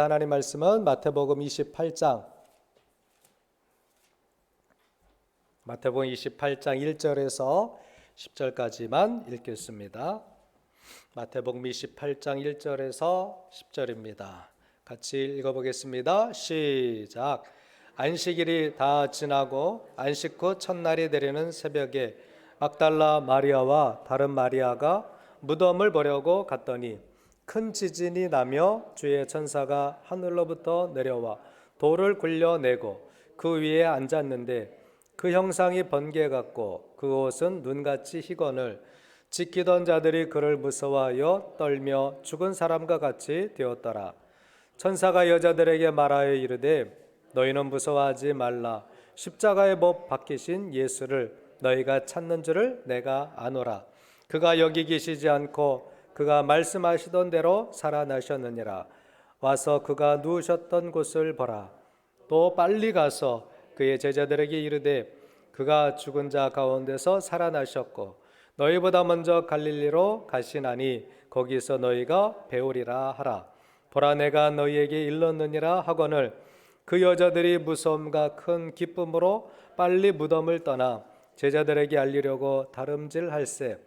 하나님 말씀은 마태복음 28장 1절에서 10절까지만 읽겠습니다. 마태복음 28장 1절에서 10절입니다. 같이 읽어보겠습니다. 시작. 안식일이 다 지나고 안식 후 첫날이 되려는 새벽에 막달라 마리아와 다른 마리아가 무덤을 보려고 갔더니 큰 지진이 나며 주의 천사가 하늘로부터 내려와 돌을 굴려내고 그 위에 앉았는데 그 형상이 번개 같고 그 옷은 눈같이 희건을 지키던 자들이 그를 무서워하여 떨며 죽은 사람과 같이 되었더라. 천사가 여자들에게 말하여 이르되 너희는 무서워하지 말라. 십자가에 못 박히신 예수를 너희가 찾는 줄을 내가 아노라. 그가 여기 계시지 않고 그가 말씀하시던 대로 살아나셨느니라. 와서 그가 누우셨던 곳을 보라. 또 빨리 가서 그의 제자들에게 이르되 그가 죽은 자 가운데서 살아나셨고 너희보다 먼저 갈릴리로 가시나니 거기서 너희가 배우리라 하라. 보라 내가 너희에게 일렀느니라 하거늘 그 여자들이 무서움과 큰 기쁨으로 빨리 무덤을 떠나 제자들에게 알리려고 다름질할세.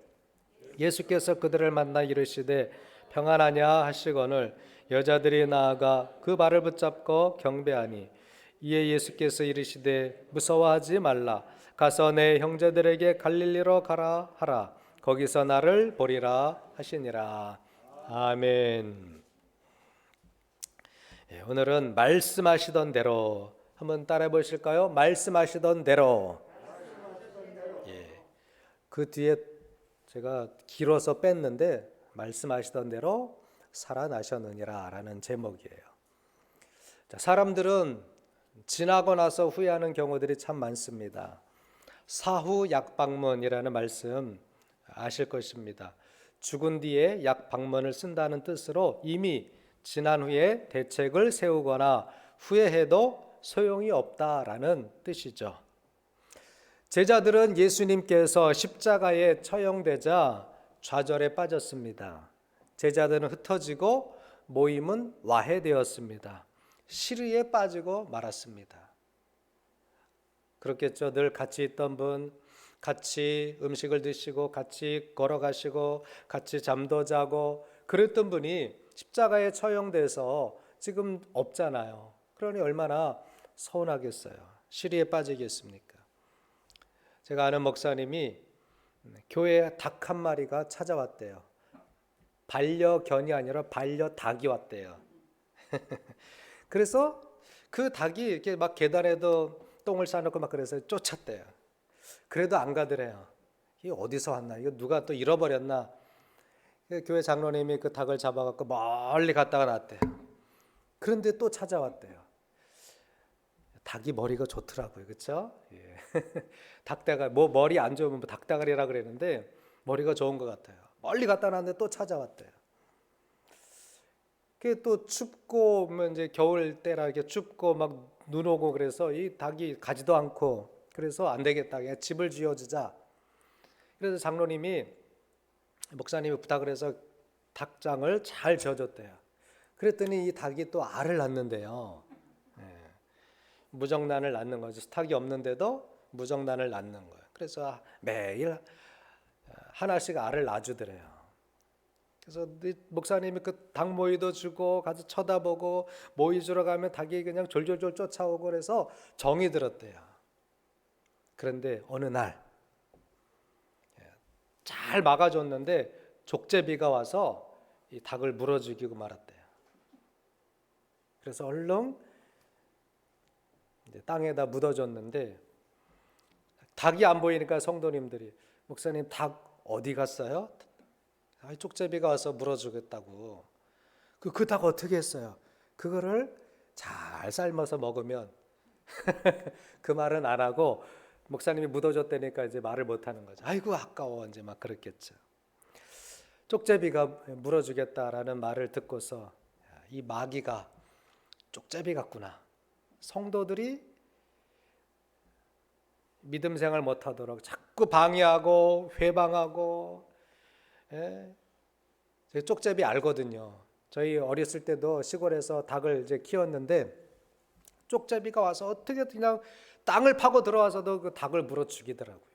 예수께서 그들을 만나 이르시되 평안하냐 하시거늘 여자들이 나아가 그 발을 붙잡고 경배하니 이에 예수께서 이르시되 무서워하지 말라. 가서 내 형제들에게 갈릴리로 가라 하라. 거기서 나를 보리라 하시니라. 아멘. 오늘은 말씀하시던 대로 한번 따라해 보실까요? 말씀하시던 대로. 그 뒤에 제가 길어서 뺐는데 말씀하시던 대로 살아나셨느니라 라는 제목이에요. 사람들은 지나고 나서 후회하는 경우들이 참 많습니다. 사후 약방문이라는 말씀 아실 것입니다. 죽은 뒤에 약방문을 쓴다는 뜻으로 이미 지난 후에 대책을 세우거나 후회해도 소용이 없다라는 뜻이죠. 제자들은 예수님께서 십자가에 처형되자 좌절에 빠졌습니다. 제자들은 흩어지고 모임은 와해되었습니다. 시리에 빠지고 말았습니다. 그렇겠죠. 늘 같이 있던 분, 같이 음식을 드시고 같이 걸어가시고 같이 잠도 자고 그랬던 분이 십자가에 처형돼서 지금 없잖아요. 그러니 얼마나 서운하겠어요. 시리에 빠지겠습니까? 제가 아는 목사님이 교회에 닭 한 마리가 찾아왔대요. 반려견이 아니라 반려닭이 왔대요. 그래서 그 닭이 이렇게 막 계단에도 똥을 싸놓고 막 그래서 쫓았대요. 그래도 안 가더래요. 이게 어디서 왔나? 이거 누가 또 잃어버렸나? 교회 장로님이 그 닭을 잡아갖고 멀리 갔다가 놨대요. 그런데 또 찾아왔대요. 닭이 머리가 좋더라고요, 그렇죠? 예. 닭대가리, 뭐 머리 안 좋으면 닭대가리라 그랬는데 머리가 좋은 것 같아요. 멀리 갖다 놨는데 또 찾아왔대요. 그게 또 춥고 뭐 이제 겨울 때라 이렇게 춥고 막 눈 오고 그래서 이 닭이 가지도 않고 그래서 안 되겠다, 그냥 집을 지어주자. 그래서 장로님이 목사님이 부탁을 해서 닭장을 잘 지어줬대요. 그랬더니 이 닭이 또 알을 낳는데요. 무정란을 낳는 거죠. 닭이 없는데도 무정란을 낳는 거예요. 그래서 매일 하나씩 알을 낳아주더래요. 그래서 목사님이 그 닭 모이도 주고 가서 쳐다보고 모이 주러 가면 닭이 그냥 졸졸졸 쫓아오고 그래서 정이 들었대요. 그런데 어느 날 잘 막아줬는데 족제비가 와서 이 닭을 물어 죽이고 말았대요. 그래서 얼른 이제 땅에다 묻어줬는데 닭이 안 보이니까 성도님들이 목사님 닭 어디 갔어요? 쪽제비가 와서 물어주겠다고. 그 닭 어떻게 했어요? 그거를 잘 삶아서 먹으면 그 말은 안 하고 목사님이 묻어줬다니까 이제 말을 못 하는 거죠. 아이고 아까워 이제 막 그랬겠죠. 쪽제비가 물어주겠다라는 말을 듣고서 이 마귀가 쪽제비 같구나. 성도들이 믿음 생활 못하도록 자꾸 방해하고 회방하고 쪽제비 알거든요. 저희 어렸을 때도 시골에서 닭을 이제 키웠는데 쪽제비가 와서 어떻게 그냥 땅을 파고 들어와서도 그 닭을 물어 죽이더라고요.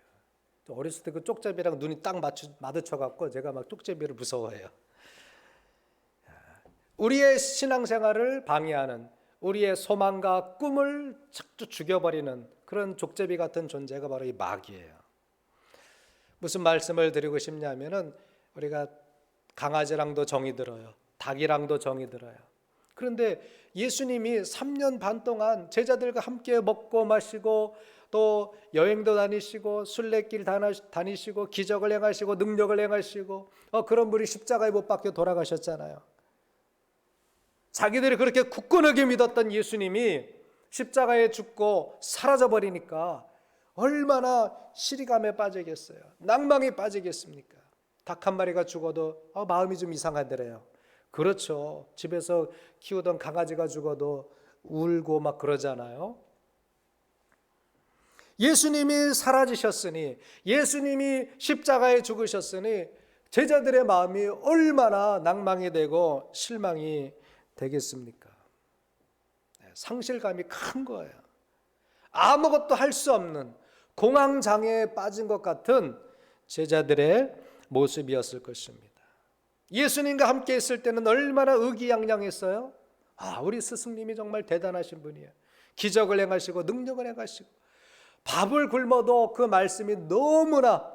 어렸을 때 그 쪽제비랑 눈이 딱 마주쳐 갖고 제가 막 쪽제비를 무서워해요. 우리의 신앙생활을 방해하는, 우리의 소망과 꿈을 착 죽여버리는 그런 족제비 같은 존재가 바로 이 마귀예요. 무슨 말씀을 드리고 싶냐면은 우리가 강아지랑도 정이 들어요. 닭이랑도 정이 들어요. 그런데 예수님이 3년 반 동안 제자들과 함께 먹고 마시고 또 여행도 다니시고 순례길 다니시고 기적을 행하시고 능력을 행하시고 그런 분이 십자가에 못 박혀 돌아가셨잖아요. 자기들이 그렇게 굳건하게 믿었던 예수님이 십자가에 죽고 사라져버리니까 얼마나 시리감에 빠지겠어요. 낭망에 빠지겠습니까? 닭 한 마리가 죽어도 마음이 좀 이상하더래요. 그렇죠. 집에서 키우던 강아지가 죽어도 울고 막 그러잖아요. 예수님이 사라지셨으니, 예수님이 십자가에 죽으셨으니 제자들의 마음이 얼마나 낭망이 되고 실망이 되겠습니까? 상실감이 큰 거예요. 아무것도 할 수 없는 공황장애에 빠진 것 같은 제자들의 모습이었을 것입니다. 예수님과 함께 있을 때는 얼마나 의기양양했어요. 우리 스승님이 정말 대단하신 분이에요. 기적을 행하시고 능력을 행하시고 밥을 굶어도 그 말씀이 너무나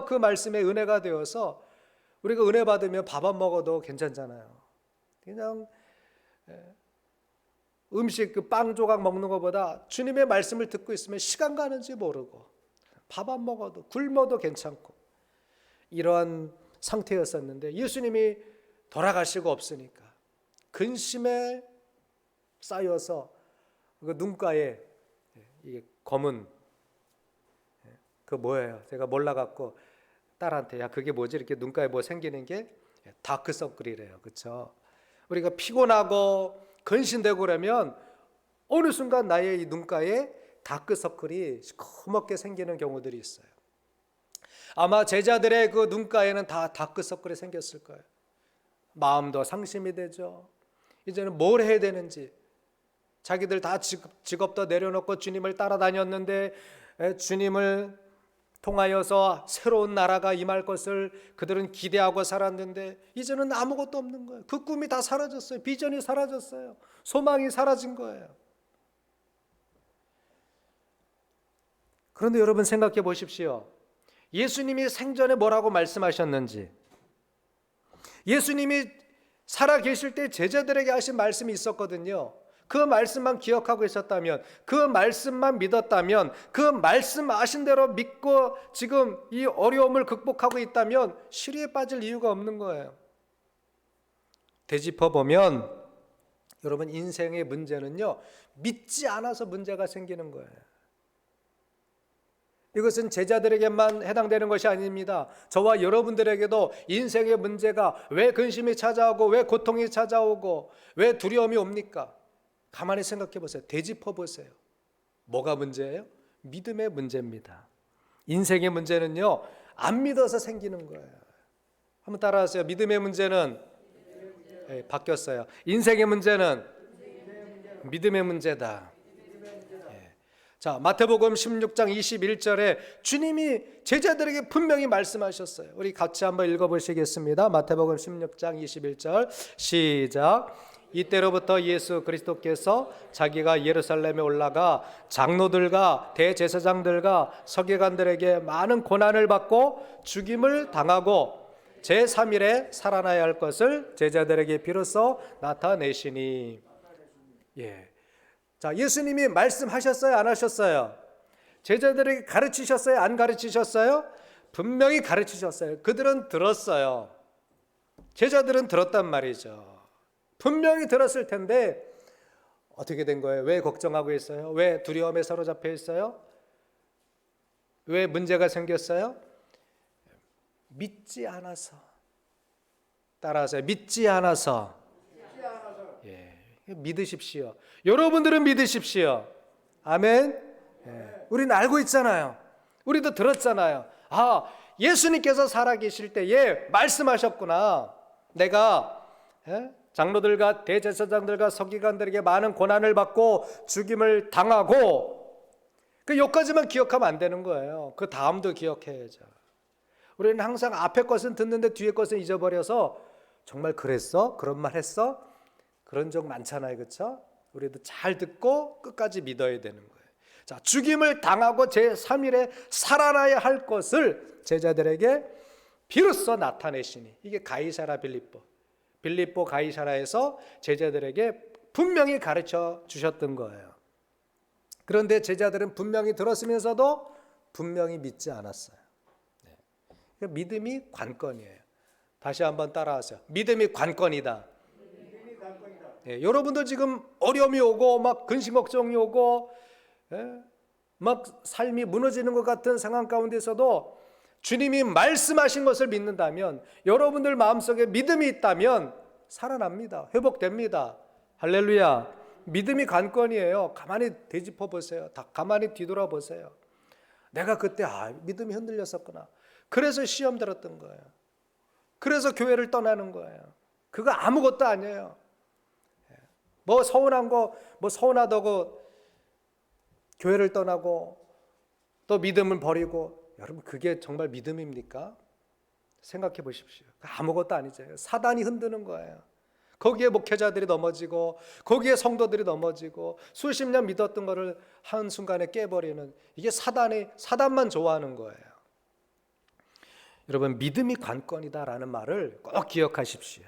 그 말씀의 은혜가 되어서 우리가 은혜 받으면 밥 안 먹어도 괜찮잖아요. 그냥 음식 그 빵 조각 먹는 것보다 주님의 말씀을 듣고 있으면 시간 가는지 모르고 밥 안 먹어도 굶어도 괜찮고 이러한 상태였었는데 예수님이 돌아가시고 없으니까 근심에 쌓여서 그 눈가에 이게 검은 그 뭐예요? 제가 몰라갖고 딸한테 야 그게 뭐지? 이렇게 눈가에 뭐 생기는 게 다크서클이래요. 그렇죠? 우리가 피곤하고 근심되고 그러면 어느 순간 나의 이 눈가에 다크서클이 시커멓게 생기는 경우들이 있어요. 아마 제자들의 그 눈가에는 다 다크서클이 생겼을 거예요. 마음도 상심이 되죠. 이제는 뭘 해야 되는지 자기들 다 직업도 내려놓고 주님을 따라다녔는데 주님을 통하여서 새로운 나라가 임할 것을 그들은 기대하고 살았는데 이제는 아무것도 없는 거예요. 그 꿈이 다 사라졌어요. 비전이 사라졌어요. 소망이 사라진 거예요. 그런데 여러분 생각해 보십시오. 예수님이 생전에 뭐라고 말씀하셨는지, 예수님이 살아 계실 때 제자들에게 하신 말씀이 있었거든요. 그 말씀만 기억하고 있었다면, 그 말씀만 믿었다면, 그 말씀하신 대로 믿고 지금 이 어려움을 극복하고 있다면 시리에 빠질 이유가 없는 거예요. 되짚어 보면 여러분 인생의 문제는요, 믿지 않아서 문제가 생기는 거예요. 이것은 제자들에게만 해당되는 것이 아닙니다. 저와 여러분들에게도 인생의 문제가 왜 근심이 찾아오고 왜 고통이 찾아오고 왜 두려움이 옵니까? 가만히 생각해 보세요. 되짚어 보세요. 뭐가 문제예요? 믿음의 문제입니다. 인생의 문제는요, 안 믿어서 생기는 거예요. 한번 따라하세요. 믿음의 문제는 바뀌었어요. 인생의 문제는 믿음의 문제다. 자, 마태복음 16장 21절에 주님이 제자들에게 분명히 말씀하셨어요. 우리 같이 한번 읽어보시겠습니다. 마태복음 16장 21절 시작. 이때로부터 예수 그리스도께서 자기가 예루살렘에 올라가 장로들과 대제사장들과 서기관들에게 많은 고난을 받고 죽임을 당하고 제3일에 살아나야 할 것을 제자들에게 비로소 나타내시니. 자, 예수님이 말씀하셨어요? 안 하셨어요? 제자들에게 가르치셨어요? 안 가르치셨어요? 분명히 가르치셨어요. 그들은 들었어요. 제자들은 들었단 말이죠. 분명히 들었을 텐데 어떻게 된 거예요? 왜 걱정하고 있어요? 왜 두려움에 사로잡혀 있어요? 왜 문제가 생겼어요? 믿지 않아서. 따라하세요. 믿지 않아서. 믿으십시오. 여러분들은 믿으십시오. 아멘. 우리는 알고 있잖아요. 우리도 들었잖아요. 예수님께서 살아계실 때에 말씀하셨구나. 내가 장로들과 대제사장들과 서기관들에게 많은 고난을 받고 죽임을 당하고, 그 요까지만 기억하면 안 되는 거예요. 그 다음도 기억해야죠. 우리는 항상 앞에 것은 듣는데 뒤에 것은 잊어버려서 정말 그랬어? 그런 말 했어? 그런 적 많잖아요. 그렇죠? 우리도 잘 듣고 끝까지 믿어야 되는 거예요. 자, 죽임을 당하고 제3일에 살아나야 할 것을 제자들에게 비로소 나타내시니, 이게 가이사라 빌립보 가이사라에서 제자들에게 분명히 가르쳐 주셨던 거예요. 그런데 제자들은 분명히 들었으면서도 분명히 믿지 않았어요. 믿음이 관건이에요. 다시 한번 따라하세요. 믿음이 관건이다. 여러분도 지금 어려움이 오고 막 근심 걱정이 오고 막 삶이 무너지는 것 같은 상황 가운데서도 주님이 말씀하신 것을 믿는다면, 여러분들 마음속에 믿음이 있다면 살아납니다. 회복됩니다. 할렐루야. 믿음이 관건이에요. 가만히 되짚어 보세요. 가만히 뒤돌아보세요. 내가 그때 믿음이 흔들렸었구나. 그래서 시험 들었던 거예요. 그래서 교회를 떠나는 거예요. 그거 아무것도 아니에요. 뭐 서운한 거, 뭐 서운하다고 교회를 떠나고 또 믿음을 버리고, 여러분 그게 정말 믿음입니까? 생각해 보십시오. 아무것도 아니죠. 사단이 흔드는 거예요. 거기에 목회자들이 넘어지고 거기에 성도들이 넘어지고 수십 년 믿었던 거를 한순간에 깨버리는, 이게 사단만 좋아하는 거예요. 여러분, 믿음이 관건이다라는 말을 꼭 기억하십시오.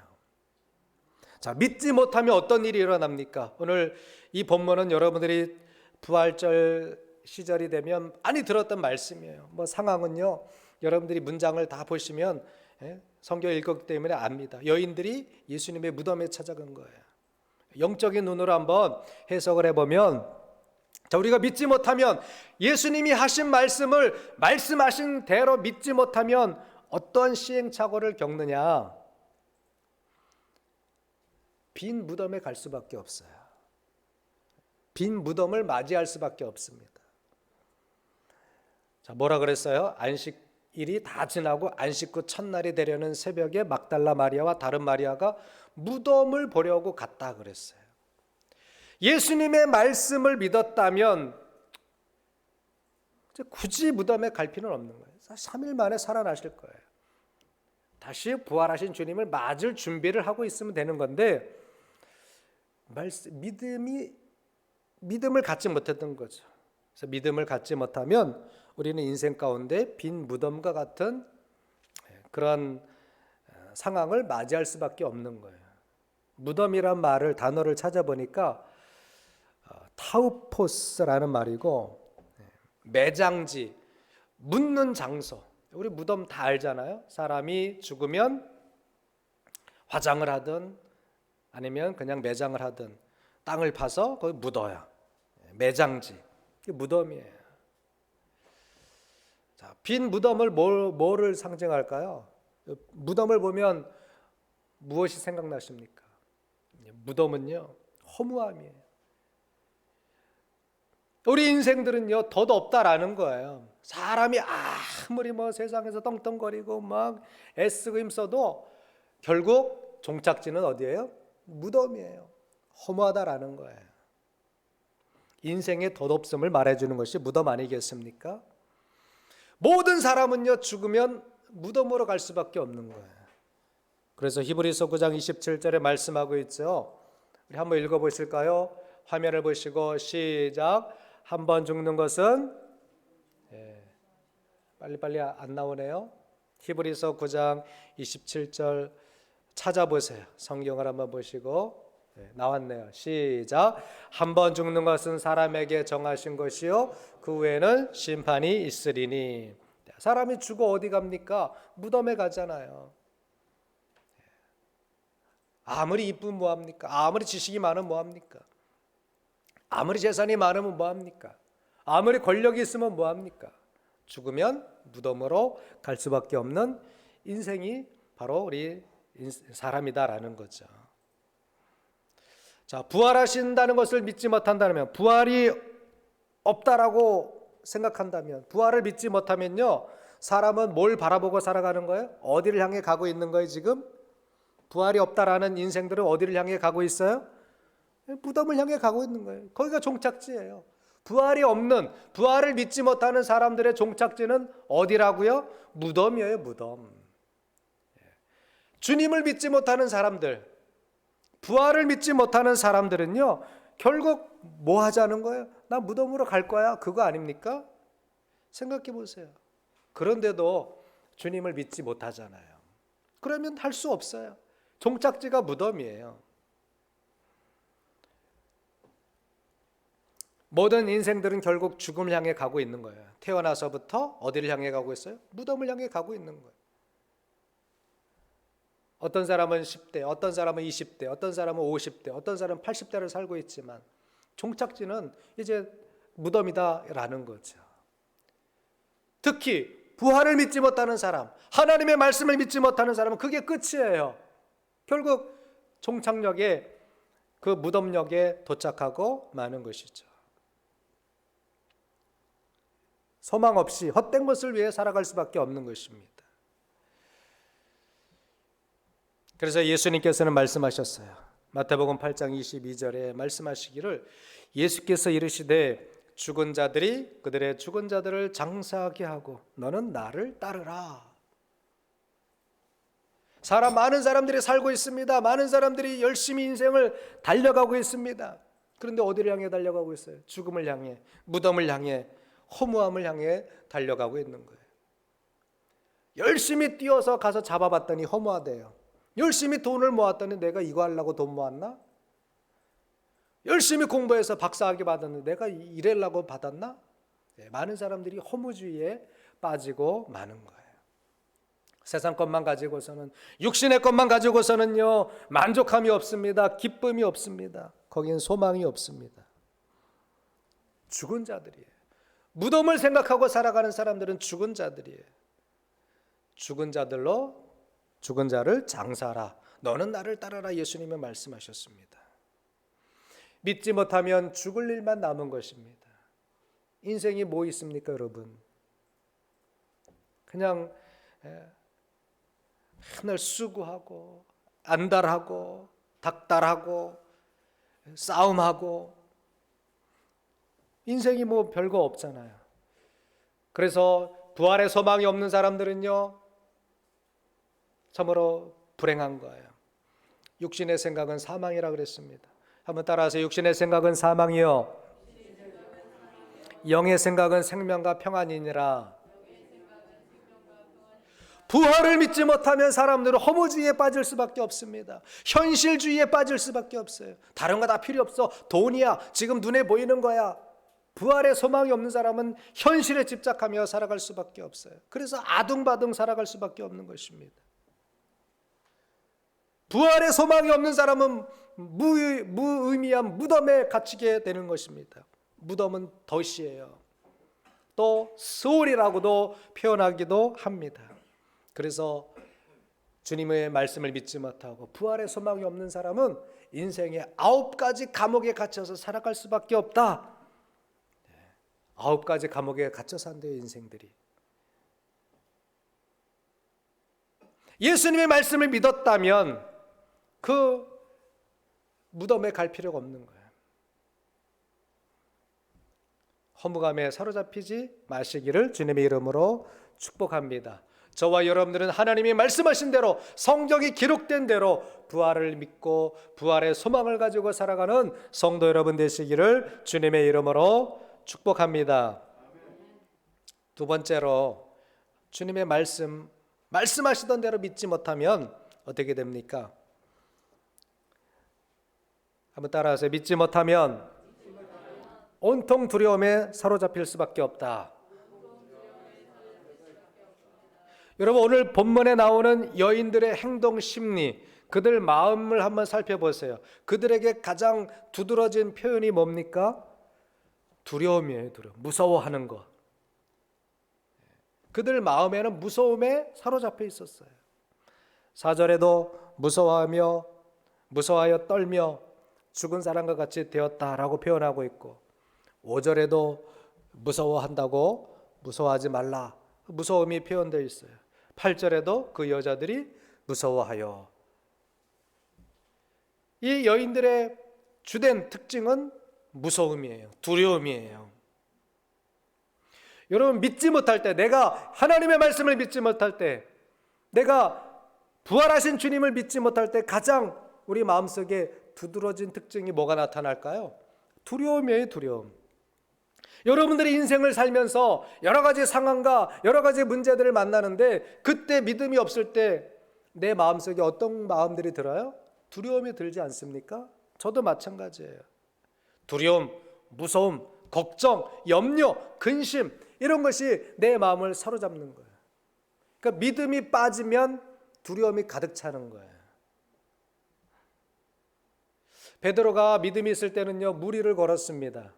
자, 믿지 못하면 어떤 일이 일어납니까? 오늘 이 본문은 여러분들이 부활절 시절이 되면 많이 들었던 말씀이에요. 뭐 상황은요, 여러분들이 문장을 다 보시면 성경 읽었기 때문에 압니다. 여인들이 예수님의 무덤에 찾아간 거예요. 영적인 눈으로 한번 해석을 해보면, 자, 우리가 믿지 못하면, 예수님이 하신 말씀을 말씀하신 대로 믿지 못하면 어떠한 시행착오를 겪느냐? 빈 무덤에 갈 수밖에 없어요. 빈 무덤을 맞이할 수밖에 없습니다. 자, 뭐라 그랬어요? 안식일이 다 지나고 안식 후 첫날이 되려는 새벽에 막달라 마리아와 다른 마리아가 무덤을 보려고 갔다 그랬어요. 예수님의 말씀을 믿었다면 굳이 무덤에 갈 필요는 없는 거예요. 3일 만에 살아나실 거예요. 다시 부활하신 주님을 맞을 준비를 하고 있으면 되는 건데, 믿음을 갖지 못했던 거죠. 그래서 믿음을 갖지 못하면 우리는 인생 가운데 빈 무덤과 같은 그런 상황을 맞이할 수밖에 없는 거예요. 무덤이란 단어를 찾아보니까 타우포스라는 말이고, 매장지, 묻는 장소. 우리 무덤 다 알잖아요. 사람이 죽으면 화장을 하든 아니면 그냥 매장을 하든 땅을 파서 거기 묻어요. 매장지, 그게 무덤이에요. 자, 빈 무덤을 뭐를 상징할까요? 무덤을 보면 무엇이 생각나십니까? 무덤은요, 허무함이에요. 우리 인생들은요, 덧없다라는 거예요. 사람이 아무리 세상에서 떵떵거리고 막 애쓰고 힘써도 결국 종착지는 어디예요? 무덤이에요. 허무하다라는 거예요. 인생의 덧없음을 말해주는 것이 무덤 아니겠습니까? 모든 사람은요, 죽으면 무덤으로 갈 수밖에 없는 거예요. 그래서 히브리서 9장 27절에 말씀하고 있죠. 우리 한번 읽어보실까요? 화면을 보시고 시작. 한번 죽는 것은, 빨리빨리 안 나오네요. 히브리서 9장 27절 찾아보세요. 성경을 한번 보시고. 나왔네요. 시작. 한번 죽는 것은 사람에게 정하신 것이요 그 후에는 심판이 있으리니. 사람이 죽어 어디 갑니까? 무덤에 가잖아요. 아무리 이쁘면 뭐합니까? 아무리 지식이 많으면 뭐합니까? 아무리 재산이 많으면 뭐합니까? 아무리 권력이 있으면 뭐합니까? 죽으면 무덤으로 갈 수밖에 없는 인생이 바로 우리 사람이다라는 거죠. 자, 부활하신다는 것을 믿지 못한다면, 부활이 없다라고 생각한다면, 부활을 믿지 못하면요, 사람은 뭘 바라보고 살아가는 거예요? 어디를 향해 가고 있는 거예요? 지금 부활이 없다라는 인생들은 어디를 향해 가고 있어요? 무덤을 향해 가고 있는 거예요. 거기가 종착지예요. 부활이 없는, 부활을 믿지 못하는 사람들의 종착지는 어디라고요? 무덤이에요, 무덤. 주님을 믿지 못하는 사람들, 부활을 믿지 못하는 사람들은요, 결국 뭐 하자는 거예요? 나 무덤으로 갈 거야. 그거 아닙니까? 생각해 보세요. 그런데도 주님을 믿지 못하잖아요. 그러면 할 수 없어요. 종착지가 무덤이에요. 모든 인생들은 결국 죽음을 향해 가고 있는 거예요. 태어나서부터 어디를 향해 가고 있어요? 무덤을 향해 가고 있는 거예요. 어떤 사람은 10대, 어떤 사람은 20대, 어떤 사람은 50대, 어떤 사람은 80대를 살고 있지만 종착지는 이제 무덤이다라는 거죠. 특히 부활을 믿지 못하는 사람, 하나님의 말씀을 믿지 못하는 사람은 그게 끝이에요. 결국 종착역에, 그 무덤역에 도착하고 마는 것이죠. 소망 없이 헛된 것을 위해 살아갈 수밖에 없는 것입니다. 그래서 예수님께서는 말씀하셨어요. 마태복음 8장 22절에 말씀하시기를, 예수께서 이르시되 죽은 자들이 그들의 죽은 자들을 장사하게 하고 너는 나를 따르라. 많은 사람들이 살고 있습니다. 많은 사람들이 열심히 인생을 달려가고 있습니다. 그런데 어디를 향해 달려가고 있어요? 죽음을 향해, 무덤을 향해, 허무함을 향해 달려가고 있는 거예요. 열심히 뛰어서 가서 잡아봤더니 허무하대요. 열심히 돈을 모았더니 내가 이거 하려고 돈 모았나? 열심히 공부해서 박사학위 받았는데 내가 이래려고 받았나? 많은 사람들이 허무주의에 빠지고 마는 거예요. 세상 것만 가지고서는, 육신의 것만 가지고서는요, 만족함이 없습니다. 기쁨이 없습니다. 거긴 소망이 없습니다. 죽은 자들이에요. 무덤을 생각하고 살아가는 사람들은 죽은 자들이에요. 죽은 자들로 죽은 자를 장사하라. 너는 나를 따르라. 예수님은 말씀하셨습니다. 믿지 못하면 죽을 일만 남은 것입니다. 인생이 뭐 있습니까, 여러분? 그냥 하늘 수고하고 안달하고 닥달하고 싸움하고, 인생이 뭐 별거 없잖아요. 그래서 부활의 소망이 없는 사람들은요, 참으로 불행한 거예요. 육신의 생각은 사망이라 그랬습니다. 한번 따라하세요. 육신의 생각은 사망이요, 영의 생각은 생명과 평안이니라. 부활을 믿지 못하면 사람들은 허무주의에 빠질 수밖에 없습니다. 현실주의에 빠질 수밖에 없어요. 다른 거 다 필요 없어. 돈이야. 지금 눈에 보이는 거야. 부활의 소망이 없는 사람은 현실에 집착하며 살아갈 수밖에 없어요. 그래서 아둥바둥 살아갈 수밖에 없는 것입니다. 부활의 소망이 없는 사람은 무의미한 무덤에 갇히게 되는 것입니다. 무덤은 덫이에요. 또 스올이라고도 표현하기도 합니다. 그래서 주님의 말씀을 믿지 못하고 부활의 소망이 없는 사람은 인생의 9가지 감옥에 갇혀서 살아갈 수밖에 없다. 9가지 감옥에 갇혀 산대요, 인생들이. 예수님의 말씀을 믿었다면 그 무덤에 갈 필요가 없는 거예요. 허무감에 사로잡히지 마시기를 주님의 이름으로 축복합니다. 저와 여러분들은 하나님이 말씀하신 대로, 성경이 기록된 대로 부활을 믿고 부활의 소망을 가지고 살아가는 성도 여러분 되시기를 주님의 이름으로 축복합니다. 두 번째로, 주님의 말씀하시던 대로 믿지 못하면 어떻게 됩니까? 한번 따라하세요. 믿지 못하면 온통 두려움에 사로잡힐 수밖에 없다. 여러분, 오늘 본문에 나오는 여인들의 행동 심리, 그들 마음을 한번 살펴보세요. 그들에게 가장 두드러진 표현이 뭡니까? 두려움이에요. 두려움. 무서워하는 것. 그들 마음에는 무서움에 사로잡혀 있었어요. 4절에도 무서워하여 떨며 죽은 사람과 같이 되었다라고 표현하고 있고, 5절에도 무서워한다고 무서워하지 말라, 무서움이 표현되어 있어요. 8절에도 그 여자들이 무서워하여 이 여인들의 주된 특징은 무서움이에요. 두려움이에요. 여러분, 믿지 못할 때, 내가 하나님의 말씀을 믿지 못할 때, 내가 부활하신 주님을 믿지 못할 때 가장 우리 마음속에 두드러진 특징이 뭐가 나타날까요? 두려움이에요. 두려움. 여러분들이 인생을 살면서 여러 가지 상황과 여러 가지 문제들을 만나는데, 그때 믿음이 없을 때 내 마음속에 어떤 마음들이 들어요? 두려움이 들지 않습니까? 저도 마찬가지예요. 두려움, 무서움, 걱정, 염려, 근심, 이런 것이 내 마음을 사로잡는 거예요. 그러니까 믿음이 빠지면 두려움이 가득 차는 거예요. 베드로가 믿음이 있을 때는요, 무리를 걸었습니다.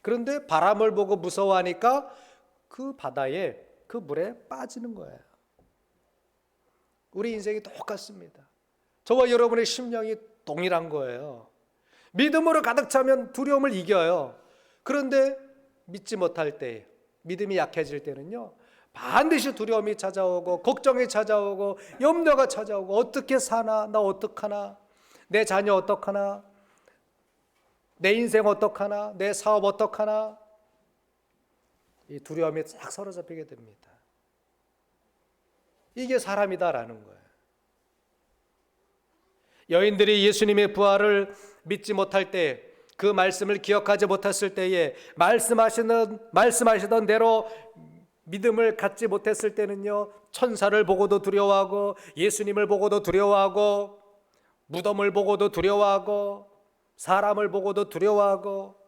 그런데 바람을 보고 무서워하니까 그 바다에, 그 물에 빠지는 거예요. 우리 인생이 똑같습니다. 저와 여러분의 심령이 동일한 거예요. 믿음으로 가득 차면 두려움을 이겨요. 그런데 믿지 못할 때, 믿음이 약해질 때는요, 반드시 두려움이 찾아오고 걱정이 찾아오고 염려가 찾아오고, 어떻게 사나, 나 어떡하나, 내 자녀 어떡하나, 내 인생 어떡하나, 내 사업 어떡하나, 이 두려움이 싹 사로잡히게 됩니다. 이게 사람이다라는 거예요. 여인들이 예수님의 부활을 믿지 못할 때, 그 말씀을 기억하지 못했을 때에, 말씀하시던 대로 믿음을 갖지 못했을 때는요, 천사를 보고도 두려워하고, 예수님을 보고도 두려워하고, 무덤을 보고도 두려워하고, 사람을 보고도 두려워하고,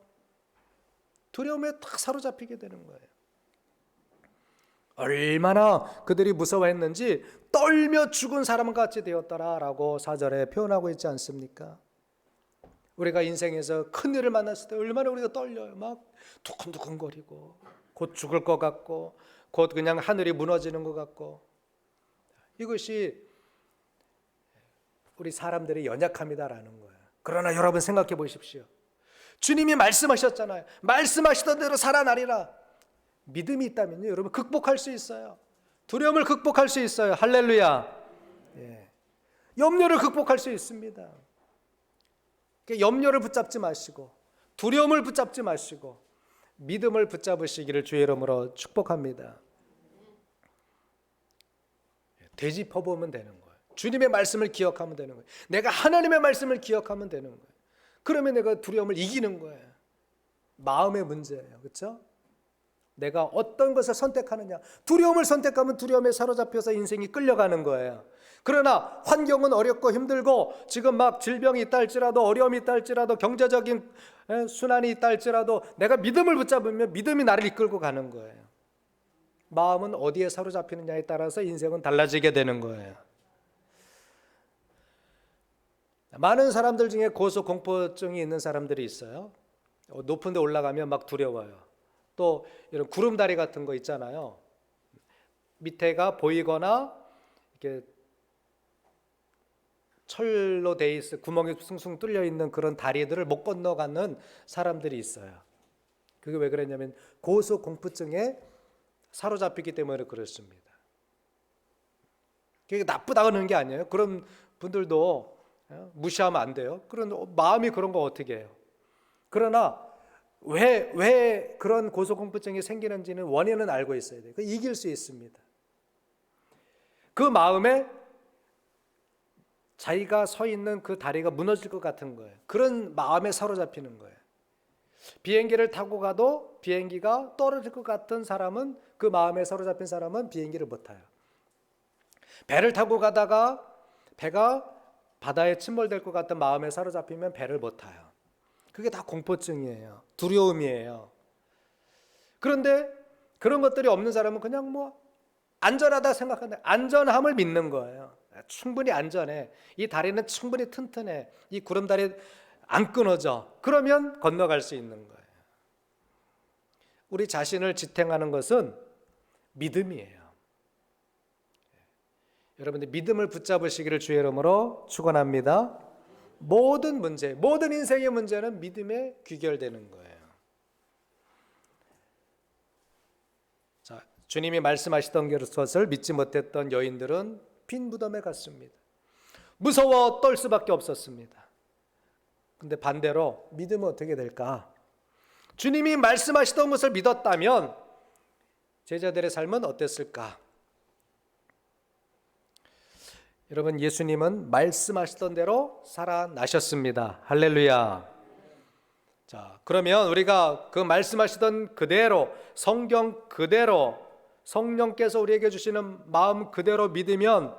두려움에 딱 사로잡히게 되는 거예요. 얼마나 그들이 무서워했는지 떨며 죽은 사람 같이 되었더라라고 4절에 표현하고 있지 않습니까? 우리가 인생에서 큰일을 만났을 때 얼마나 우리가 떨려요. 막 두근두근거리고, 곧 죽을 것 같고, 곧 그냥 하늘이 무너지는 것 같고. 이것이 우리 사람들의 연약함이다라는 거예요. 그러나 여러분 생각해 보십시오. 주님이 말씀하셨잖아요. 말씀하시던 대로 살아나리라. 믿음이 있다면요, 여러분 극복할 수 있어요. 두려움을 극복할 수 있어요. 할렐루야. 예. 염려를 극복할 수 있습니다. 염려를 붙잡지 마시고, 두려움을 붙잡지 마시고, 믿음을 붙잡으시기를 주의 이름으로 축복합니다. 되짚어보면 되는 거예요. 주님의 말씀을 기억하면 되는 거예요. 내가 하나님의 말씀을 기억하면 되는 거예요. 그러면 내가 두려움을 이기는 거예요. 마음의 문제예요. 그렇죠? 내가 어떤 것을 선택하느냐. 두려움을 선택하면 두려움에 사로잡혀서 인생이 끌려가는 거예요. 그러나 환경은 어렵고 힘들고, 지금 막 질병이 있다 할지라도, 어려움이 있다 할지라도, 경제적인 순환이 있다 할지라도, 내가 믿음을 붙잡으면 믿음이 나를 이끌고 가는 거예요. 마음은 어디에 사로잡히느냐에 따라서 인생은 달라지게 되는 거예요. 많은 사람들 중에 고소공포증이 있는 사람들이 있어요. 높은 데 올라가면 막 두려워요. 또 이런 구름다리 같은 거 있잖아요. 밑에가 보이거나 이렇게 철로 돼 있어, 구멍이 숭숭 뚫려 있는 그런 다리들을 못 건너가는 사람들이 있어요. 그게 왜 그러냐면 고소공포증에 사로잡히기 때문에 그렇습니다. 그게 나쁘다고 하는 게 아니에요. 그런 분들도 무시하면 안 돼요. 그런 마음이 그런 거 어떻게 해요? 그러나 왜 그런 고소공포증이 생기는지는 원인은 알고 있어야 돼요. 이길 수 있습니다. 그 마음에 자기가 서 있는 그 다리가 무너질 것 같은 거예요. 그런 마음에 사로잡히는 거예요. 비행기를 타고 가도 비행기가 떨어질 것 같은 사람은, 그 마음에 사로잡힌 사람은 비행기를 못 타요. 배를 타고 가다가 배가 바다에 침몰될 것 같은 마음에 사로잡히면 배를 못 타요. 그게 다 공포증이에요. 두려움이에요. 그런데 그런 것들이 없는 사람은 그냥 뭐 안전하다 생각하는데, 안전함을 믿는 거예요. 충분히 안전해. 이 다리는 충분히 튼튼해. 이 구름다리 안 끊어져. 그러면 건너갈 수 있는 거예요. 우리 자신을 지탱하는 것은 믿음이에요. 여러분들 믿음을 붙잡으시기를 주의 이름으로 축원합니다. 모든 문제, 모든 인생의 문제는 믿음에 귀결되는 거예요. 자, 주님이 말씀하시던 것을 믿지 못했던 여인들은 빈 무덤에 갔습니다. 무서워 떨 수밖에 없었습니다. 근데 반대로 믿으면 어떻게 될까? 주님이 말씀하시던 것을 믿었다면 제자들의 삶은 어땠을까? 여러분, 예수님은 말씀하시던 대로 살아나셨습니다. 할렐루야. 자, 그러면 우리가 그 말씀하시던 그대로, 성경 그대로, 성령께서 우리에게 주시는 마음 그대로 믿으면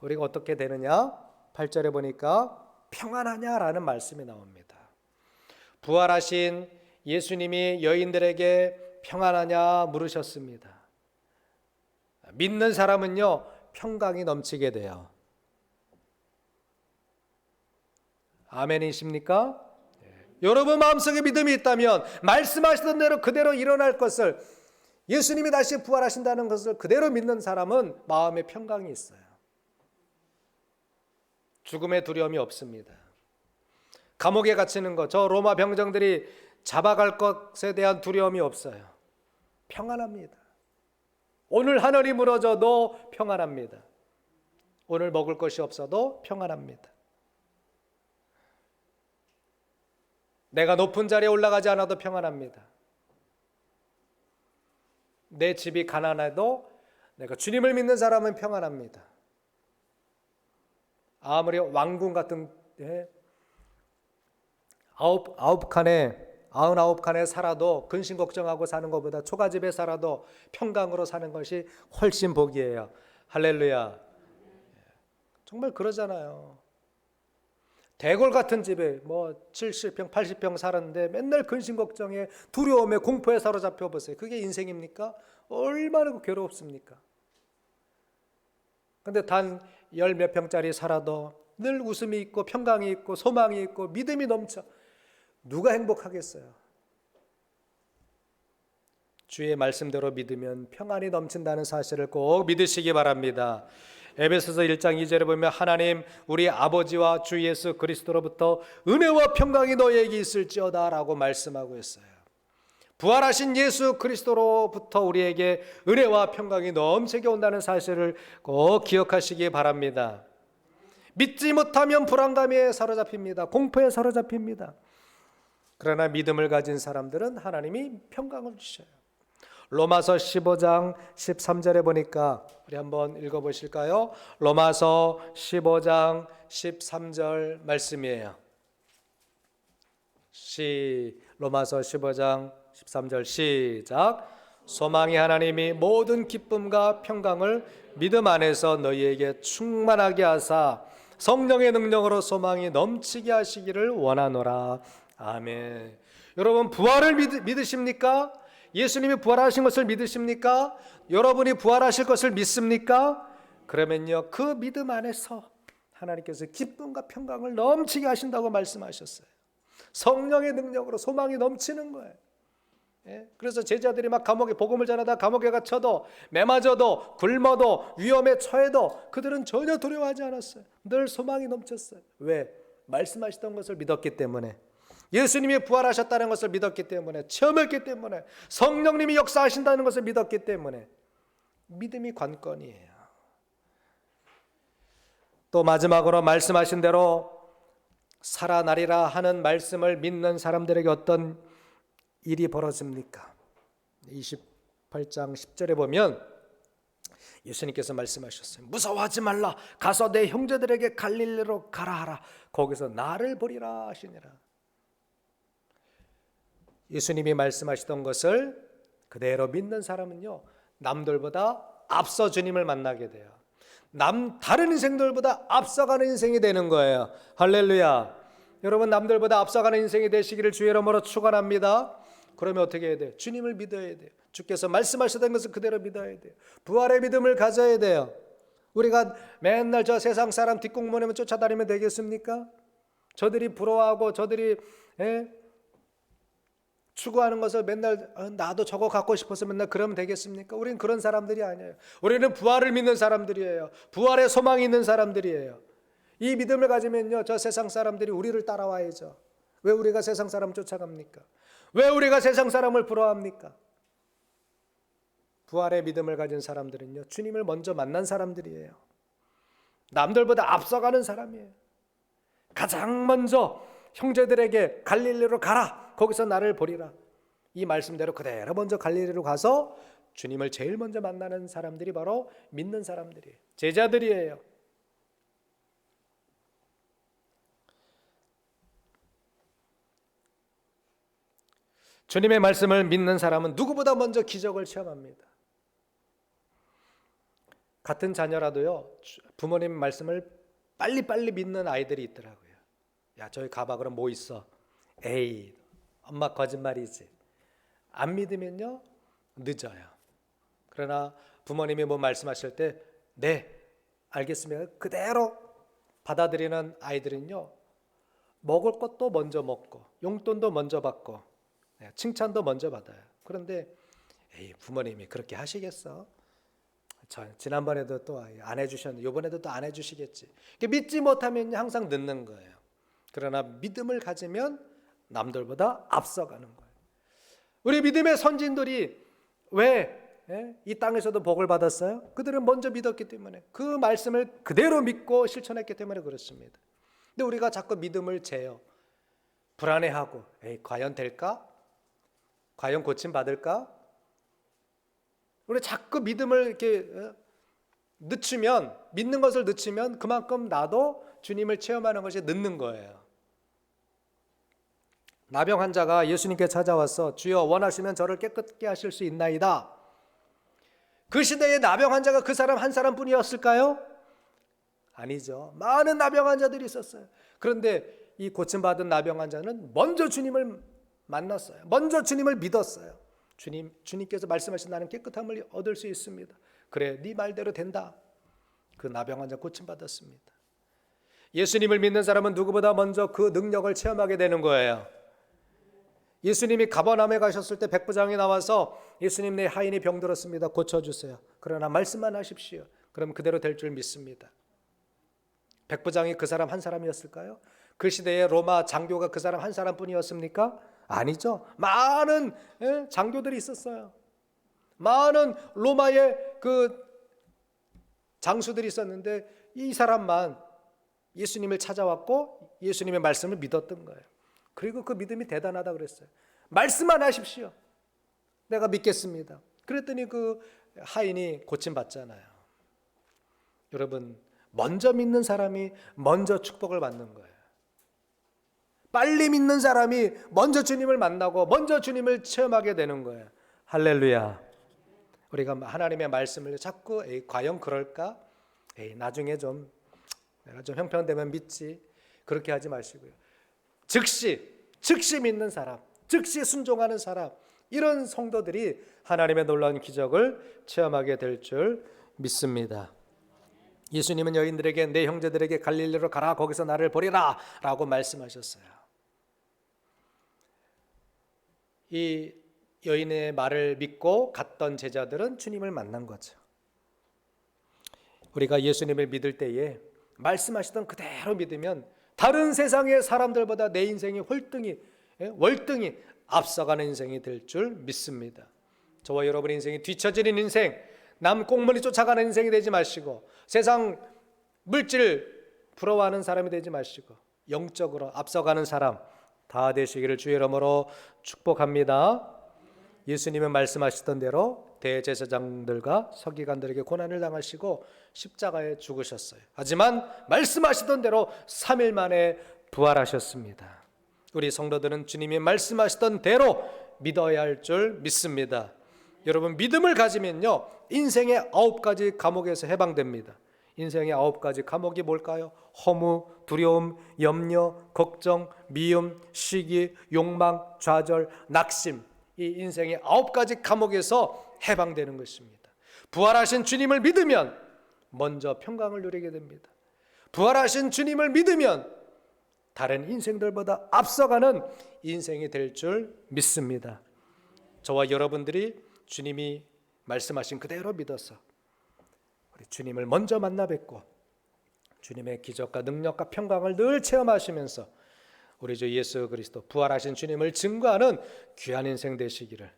우리가 어떻게 되느냐? 8절에 보니까 평안하냐라는 말씀이 나옵니다. 부활하신 예수님이 여인들에게 평안하냐 물으셨습니다. 믿는 사람은요, 평강이 넘치게 돼요. 아멘이십니까? 여러분 마음속에 믿음이 있다면 말씀하시던 대로 그대로 일어날 것을, 예수님이 다시 부활하신다는 것을 그대로 믿는 사람은 마음에 평강이 있어요. 죽음의 두려움이 없습니다. 감옥에 갇히는 것, 저 로마 병정들이 잡아갈 것에 대한 두려움이 없어요. 평안합니다. 오늘 하늘이 무너져도 평안합니다. 오늘 먹을 것이 없어도 평안합니다. 내가 높은 자리에 올라가지 않아도 평안합니다. 내 집이 가난해도 내가 주님을 믿는 사람은 평안합니다. 아무리 왕궁 같은 데 99칸에 살아도 근심 걱정하고 사는 것보다 초가집에 살아도 평강으로 사는 것이 훨씬 복이에요. 할렐루야. 정말 그러잖아요. 대궐 같은 집에 뭐 70평, 80평 살았는데 맨날 근심 걱정에 두려움에 공포에 사로잡혀 보세요. 그게 인생입니까? 얼마나 괴롭습니까? 근데 단 열 몇 평짜리 살아도 늘 웃음이 있고 평강이 있고 소망이 있고 믿음이 넘쳐. 누가 행복하겠어요? 주의 말씀대로 믿으면 평안이 넘친다는 사실을 꼭 믿으시기 바랍니다. 에베소서 1장 2절에 보면 하나님 우리 아버지와 주 예수 그리스도로부터 은혜와 평강이 너희에게 있을지어다 라고 말씀하고 있어요. 부활하신 예수 그리스도로부터 우리에게 은혜와 평강이 넘치게 온다는 사실을 꼭 기억하시기 바랍니다. 믿지 못하면 불안감에 사로잡힙니다. 공포에 사로잡힙니다. 그러나 믿음을 가진 사람들은 하나님이 평강을 주셔요. 로마서 15장 13절에 보니까 우리 한번 읽어보실까요? 로마서 15장 13절 말씀이에요. 로마서 15장 13절 시작. 소망이 하나님이 모든 기쁨과 평강을 믿음 안에서 너희에게 충만하게 하사 성령의 능력으로 소망이 넘치게 하시기를 원하노라. 아멘. 여러분 부활을 믿으십니까? 예수님이 부활하신 것을 믿으십니까? 여러분이 부활하실 것을 믿습니까? 그러면요, 그 믿음 안에서 하나님께서 기쁨과 평강을 넘치게 하신다고 말씀하셨어요. 성령의 능력으로 소망이 넘치는 거예요. 예? 그래서 제자들이 막 감옥에 복음을 전하다 감옥에 갇혀도 매맞아도 굶어도 위험에 처해도 그들은 전혀 두려워하지 않았어요. 늘 소망이 넘쳤어요. 왜? 말씀하시던 것을 믿었기 때문에, 예수님이 부활하셨다는 것을 믿었기 때문에, 체험했기 때문에, 성령님이 역사하신다는 것을 믿었기 때문에 믿음이 관건이에요. 또 마지막으로 말씀하신 대로 살아나리라 하는 말씀을 믿는 사람들에게 어떤 일이 벌어집니까? 28장 10절에 보면 예수님께서 말씀하셨어요. 무서워하지 말라. 가서 내 형제들에게 갈릴리로 가라 하라. 거기서 나를 보리라 하시니라. 예수님이 말씀하시던 것을 그대로 믿는 사람은요, 남들보다 앞서 주님을 만나게 돼요. 다른 인생들보다 앞서가는 인생이 되는 거예요. 할렐루야. 여러분 남들보다 앞서가는 인생이 되시기를 주의 이름으로 축원합니다. 그러면 어떻게 해야 돼요? 주님을 믿어야 돼요. 주께서 말씀하셨던 것을 그대로 믿어야 돼요. 부활의 믿음을 가져야 돼요. 우리가 맨날 저 세상 사람 뒷공문에만 쫓아다니면 되겠습니까? 저들이 부러워하고 저들이 추구하는 것을 맨날 나도 저거 갖고 싶어서 맨날 그러면 되겠습니까? 우리는 그런 사람들이 아니에요. 우리는 부활을 믿는 사람들이에요. 부활의 소망이 있는 사람들이에요. 이 믿음을 가지면요, 저 세상 사람들이 우리를 따라와야죠. 왜 우리가 세상 사람 쫓아갑니까? 왜 우리가 세상 사람을 부러워합니까? 부활의 믿음을 가진 사람들은요, 주님을 먼저 만난 사람들이에요. 남들보다 앞서가는 사람이에요. 가장 먼저 형제들에게 갈릴리로 가라. 거기서 나를 보리라. 이 말씀대로 그대로 먼저 갈릴리로 가서 주님을 제일 먼저 만나는 사람들이 바로 믿는 사람들이에요. 제자들이에요. 주님의 말씀을 믿는 사람은 누구보다 먼저 기적을 체험합니다. 같은 자녀라도요, 부모님 말씀을 빨리빨리 믿는 아이들이 있더라고요. 야, 저기 가봐. 그럼 뭐 있어? 에이, 엄마 거짓말이지. 안 믿으면요 늦어요. 그러나 부모님이 뭐 말씀하실 때 네, 알겠습니다. 그대로 받아들이는 아이들은요, 먹을 것도 먼저 먹고 용돈도 먼저 받고 칭찬도 먼저 받아요. 그런데 에이, 부모님이 그렇게 하시겠어? 지난번에도 또 안 해주셨는데 이번에도 또 안 해주시겠지. 믿지 못하면 항상 늦는 거예요. 그러나 믿음을 가지면 남들보다 앞서가는 거예요. 우리 믿음의 선진들이 왜 이 땅에서도 복을 받았어요? 그들은 먼저 믿었기 때문에, 그 말씀을 그대로 믿고 실천했기 때문에 그렇습니다. 근데 우리가 자꾸 믿음을 재요. 불안해하고 에이, 과연 될까? 과연 고침 받을까? 우리 자꾸 믿음을 이렇게 늦추면, 믿는 것을 늦추면 그만큼 나도 주님을 체험하는 것이 늦는 거예요. 나병 환자가 예수님께 찾아와서 주여 원하시면 저를 깨끗게 하실 수 있나이다. 그 시대에 나병 환자가 그 사람 한 사람뿐이었을까요? 아니죠. 많은 나병 환자들이 있었어요. 그런데 이 고침받은 나병 환자는 먼저 주님을 만났어요. 먼저 주님을 믿었어요. 주님께서 말씀하신 나는 깨끗함을 얻을 수 있습니다. 그래, 네 말대로 된다. 그 나병 환자 고침받았습니다. 예수님을 믿는 사람은 누구보다 먼저 그 능력을 체험하게 되는 거예요. 예수님이 가버나움에 가셨을 때 백부장이 나와서 예수님, 내 하인이 병들었습니다. 고쳐주세요. 그러나 말씀만 하십시오. 그럼 그대로 될 줄 믿습니다. 백부장이 그 사람 한 사람이었을까요? 그 시대에 로마 장교가 그 사람 한 사람뿐이었습니까? 아니죠. 많은 장교들이 있었어요. 많은 로마의 그 장수들이 있었는데 이 사람만 예수님을 찾아왔고 예수님의 말씀을 믿었던 거예요. 그리고 그 믿음이 대단하다 그랬어요. 말씀만 하십시오. 내가 믿겠습니다. 그랬더니 그 하인이 고침받잖아요. 여러분, 먼저 믿는 사람이 먼저 축복을 받는 거예요. 빨리 믿는 사람이 먼저 주님을 만나고 먼저 주님을 체험하게 되는 거예요. 할렐루야. 우리가 하나님의 말씀을 자꾸 과연 그럴까? 나중에 내가 좀 형편되면 믿지. 그렇게 하지 마시고요. 즉시 믿는 사람, 즉시 순종하는 사람, 이런 성도들이 하나님의 놀라운 기적을 체험하게 될 줄 믿습니다. 예수님은 여인들에게 내 형제들에게 갈릴리로 가라, 거기서 나를 보리라 라고 말씀하셨어요. 이 여인의 말을 믿고 갔던 제자들은 주님을 만난 거죠. 우리가 예수님을 믿을 때에 말씀하시던 그대로 믿으면 다른 세상의 사람들보다 내 인생이 월등히 앞서가는 인생이 될 줄 믿습니다. 저와 여러분의 인생이 뒤처지는 인생, 남 꽁무니 쫓아가는 인생이 되지 마시고 세상 물질 부러워하는 사람이 되지 마시고 영적으로 앞서가는 사람 다 되시기를 주의 이름으로 축복합니다. 예수님은 말씀하시던 대로 대제사장들과 서기관들에게 고난을 당하시고 십자가에 죽으셨어요. 하지만 말씀하시던 대로 3일 만에 부활하셨습니다. 우리 성도들은 주님이 말씀하시던 대로 믿어야 할 줄 믿습니다. 여러분, 믿음을 가지면요 인생의 9가지 감옥에서 해방됩니다. 인생의 9가지 감옥이 뭘까요? 허무, 두려움, 염려, 걱정, 미움, 시기, 욕망, 좌절, 낙심. 이 인생의 9가지 감옥에서 해방되는 것입니다. 부활하신 주님을 믿으면 먼저 평강을 누리게 됩니다. 부활하신 주님을 믿으면 다른 인생들보다 앞서가는 인생이 될 줄 믿습니다. 저와 여러분들이 주님이 말씀하신 그대로 믿어서 우리 주님을 먼저 만나 뵙고 주님의 기적과 능력과 평강을 늘 체험하시면서 우리 주 예수 그리스도 부활하신 주님을 증거하는 귀한 인생 되시기를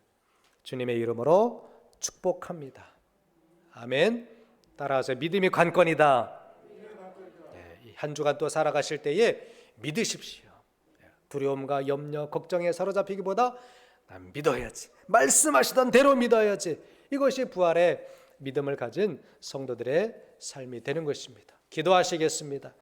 주님의 이름으로 축복합니다. 아멘. 따라서 믿음이 관건이다. 한 주간 또 살아가실 때에 믿으십시오. 두려움과 염려, 걱정에 사로잡히기보다 난 믿어야지. 말씀하시던 대로 믿어야지. 이것이 부활의 믿음을 가진 성도들의 삶이 되는 것입니다. 기도하시겠습니다.